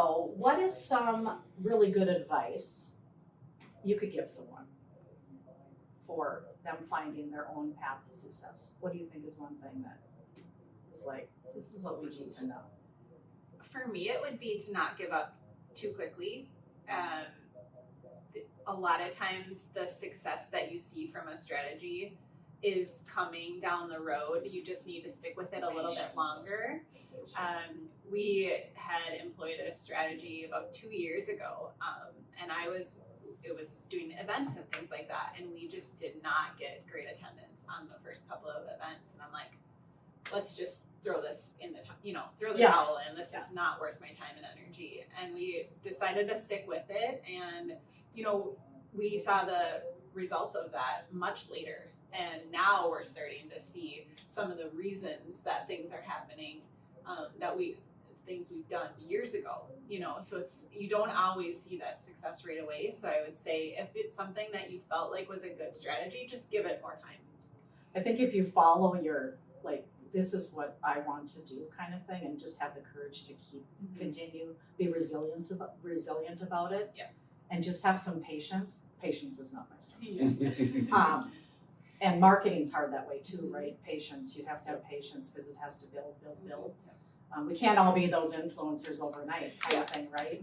So what is some really good advice you could give someone for them finding their own path to success? What do you think is one thing that is like, this is what we need to know? For me, it would be to not give up too quickly. A lot of times the success that you see from a strategy is coming down the road. You just need to stick with it a little bit longer. We had employed a strategy about 2 years ago, and it was doing events and things like that, and we just did not get great attendance on the first couple of events. And I'm like, let's just throw this in the throw the towel in. This is not worth my time and energy. And we decided to stick with it, and we saw the results of that much later. And now we're starting to see some of the reasons that things are happening, things we've done years ago, so you don't always see that success right away. So I would say if it's something that you felt like was a good strategy, just give it more time. I think if you follow your, this is what I want to do kind of thing, and just have the courage to continue, be resilient about it. Yeah. And just have some patience. Patience is not my strong suit. And marketing's hard that way too, right? Patience, you have to have patience because it has to build. We can't all be those influencers overnight kind of thing, right?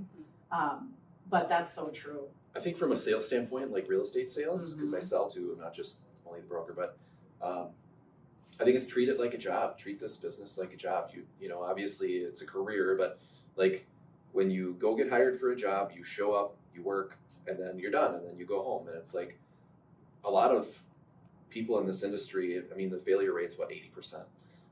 But that's so true. I think from a sales standpoint, like real estate sales, because I sell to not just only the broker, but I think it's treat it like a job. Treat this business like a job. You know, obviously it's a career, but like when you go get hired for a job, you show up, you work, and then you're done, and then you go home. And it's like a lot of people in this industry, I mean, the failure rate's 80%.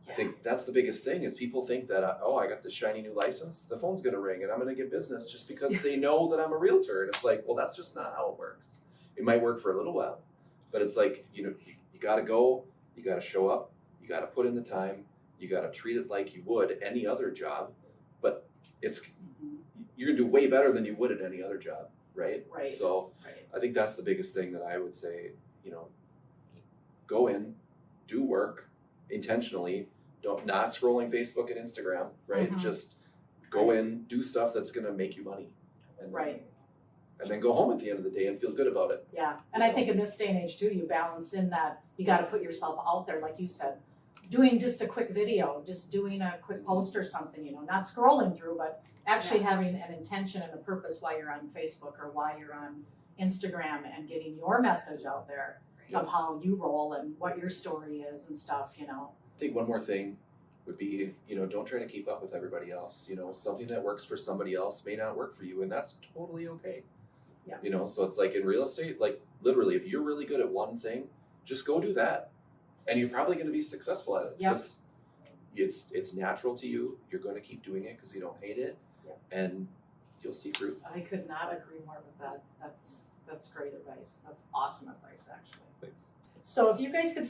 I think that's the biggest thing is people think that, I got this shiny new license, the phone's gonna ring and I'm gonna get business just because they know that I'm a realtor. And it's like, well, that's just not how it works. It might work for a little while, but it's like, you gotta go, you gotta show up, you gotta put in the time, you gotta treat it like you would any other job, but you're gonna do way better than you would at any other job, right? Right. So I think that's the biggest thing that I would say, go in, do work intentionally, not scrolling Facebook and Instagram, right? Just go in, do stuff that's gonna make you money. And then go home at the end of the day and feel good about it. Yeah, and I think in this day and age too, you balance in that you gotta put yourself out there, like you said, doing just a quick video, just doing a quick post or something, not scrolling through, but actually having an intention and a purpose while you're on Facebook or while you're on Instagram and getting your message out there of how you roll and what your story is and stuff, I think one more thing would be, don't try to keep up with everybody else. Something that works for somebody else may not work for you, and that's totally okay. Yeah. So it's like in real estate, like literally, if you're really good at one thing, just go do that, and you're probably going to be successful at it. Because it's natural to you. You're going to keep doing it because you don't hate it, and you'll see fruit. I could not agree more with that. That's great advice. That's awesome advice, actually. Thanks. So if you guys could